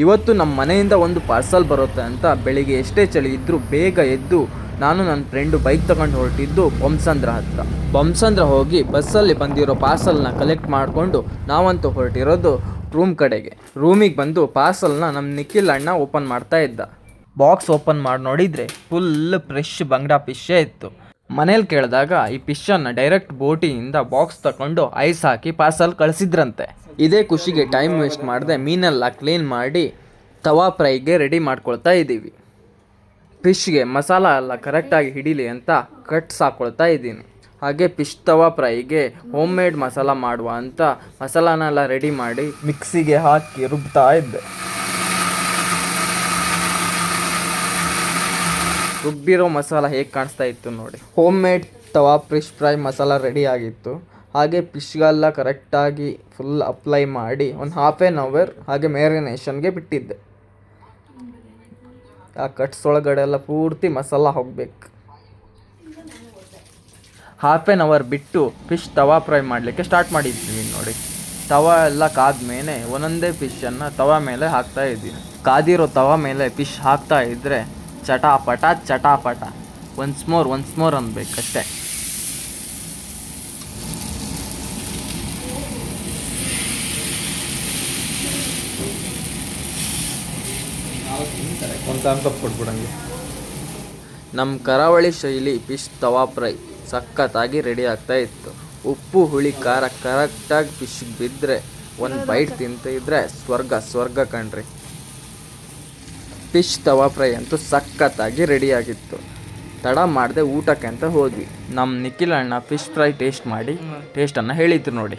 ಇವತ್ತು ನಮ್ಮ ಮನೆಯಿಂದ ಒಂದು ಪಾರ್ಸಲ್ ಬರುತ್ತೆ ಅಂತ ಬೆಳಿಗ್ಗೆ ಎಷ್ಟೇ ಚಳಿ ಇದ್ದರೂ ಬೇಗ ಎದ್ದು ನಾನು ನನ್ನ ಫ್ರೆಂಡು ಬೈಕ್ ತಗೊಂಡು ಹೊರಟಿದ್ದು ಬೊಮ್ಮಸಂದ್ರ ಹತ್ರ. ಬೊಮ್ಮಸಂದ್ರ ಹೋಗಿ ಬಸ್ಸಲ್ಲಿ ಬಂದಿರೋ ಪಾರ್ಸಲ್ನ ಕಲೆಕ್ಟ್ ಮಾಡಿಕೊಂಡು ನಾವಂತೂ ಹೊರಟಿರೋದು ರೂಮ್ ಕಡೆಗೆ. ರೂಮಿಗೆ ಬಂದು ಪಾರ್ಸಲ್ನ ನಮ್ಮ ನಿಖಿಲ್ ಅಣ್ಣ ಓಪನ್ ಮಾಡ್ತಾ ಇದ್ದ. ಬಾಕ್ಸ್ ಓಪನ್ ಮಾಡಿ ನೋಡಿದರೆ ಫುಲ್ ಫ್ರೆಶ್ ಬಂಗಡ ಫಿಶ್ಶೇ ಇತ್ತು. ಮನೇಲಿ ಕೇಳಿದಾಗ ಈ ಫಿಶನ್ನು ಡೈರೆಕ್ಟ್ ಬೋಟಿಯಿಂದ ಬಾಕ್ಸ್ ತಗೊಂಡು ಐಸ್ ಹಾಕಿ ಪಾರ್ಸಲ್ ಕಳಿಸಿದ್ರಂತೆ. ಇದೇ ಖುಷಿಗೆ ಟೈಮ್ ವೇಸ್ಟ್ ಮಾಡದೆ ಮೀನೆಲ್ಲ ಕ್ಲೀನ್ ಮಾಡಿ ತವಾ ಫ್ರೈಗೆ ರೆಡಿ ಮಾಡ್ಕೊಳ್ತಾ ಇದ್ದೀವಿ. ಫಿಶ್ಗೆ ಮಸಾಲ ಎಲ್ಲ ಕರೆಕ್ಟಾಗಿ ಹಿಡೀಲಿ ಅಂತ ಕಟ್ಸ್ ಹಾಕ್ಕೊಳ್ತಾ ಇದ್ದೀನಿ. ಹಾಗೆ ಫಿಶ್ ತವಾ ಫ್ರೈಗೆ ಹೋಮ್ ಮೇಡ್ ಮಸಾಲ ಮಾಡುವ ಅಂತ ಮಸಾಲಾನೆಲ್ಲ ರೆಡಿ ಮಾಡಿ ಮಿಕ್ಸಿಗೆ ಹಾಕಿ ರುಬ್ತಾ ಇದ್ದೆ. ರುಬ್ಬಿರೋ ಮಸಾಲ ಹೇಗೆ ಕಾಣಿಸ್ತಾ ಇತ್ತು ನೋಡಿ. ಹೋಮ್ ಮೇಡ್ ತವಾ ಫಿಶ್ ಫ್ರೈ ಮಸಾಲ ರೆಡಿ ಆಗಿತ್ತು. ಹಾಗೆ ಫಿಶ್ಗೆಲ್ಲ ಕರೆಕ್ಟಾಗಿ ಫುಲ್ ಅಪ್ಲೈ ಮಾಡಿ ಒಂದು ½ ಹಾಗೆ ಮ್ಯಾರಿನೇಷನ್ಗೆ ಬಿಟ್ಟಿದ್ದೆ. ಆ ಕಟ್ಸ್ ಒಳಗಡೆ ಎಲ್ಲ ಪೂರ್ತಿ ಮಸಾಲ ಹೋಗಬೇಕು. ½ ಬಿಟ್ಟು ಫಿಶ್ ತವಾ ಫ್ರೈ ಮಾಡಲಿಕ್ಕೆ ಸ್ಟಾರ್ಟ್ ಮಾಡಿದ್ದೀವಿ ನೋಡಿ. ತವಾ ಎಲ್ಲ ಕಾದ್ಮೇಲೆ ಒಂದೊಂದೇ ಫಿಶನ್ನು ತವಾ ಮೇಲೆ ಹಾಕ್ತಾ ಇದ್ದೀನಿ. ಕಾದಿರೋ ತವಾ ಮೇಲೆ ಫಿಶ್ ಹಾಕ್ತಾ ಇದ್ದರೆ ಚಟಾಪಟ ಚಟಾಪಟ ಒನ್ಸ್ ಮೋರ್ ಅನ್ಬೇಕಷ್ಟೆ. ನಮ್ಮ ಕರಾವಳಿ ಶೈಲಿ ಫಿಶ್ ತವಾ ಫ್ರೈ ಸಖತ್ತಾಗಿ ರೆಡಿ ಆಗ್ತಾ ಇತ್ತು. ಉಪ್ಪು ಹುಳಿ ಖಾರ ಕರೆಕ್ಟಾಗಿ ಫಿಶ್ಗೆ ಬಿದ್ದರೆ ಒಂದು ಬೈಟ್ ತಿಂತಿದ್ರೆ ಸ್ವರ್ಗ ಕಣ್ರಿ. ಫಿಶ್ ತವಾ ಫ್ರೈ ಅಂತೂ ಸಖತ್ತಾಗಿ ರೆಡಿಯಾಗಿತ್ತು. ತಡ ಮಾಡದೆ ಊಟಕ್ಕೆ ಅಂತ ಹೋದ್ವಿ. ನಮ್ಮ ನಿಖಿಲ್ ಅಣ್ಣ ಫಿಶ್ ಫ್ರೈ ಟೇಸ್ಟ್ ಮಾಡಿ ಟೇಸ್ಟನ್ನು ಹೇಳಿದ್ರು ನೋಡಿ.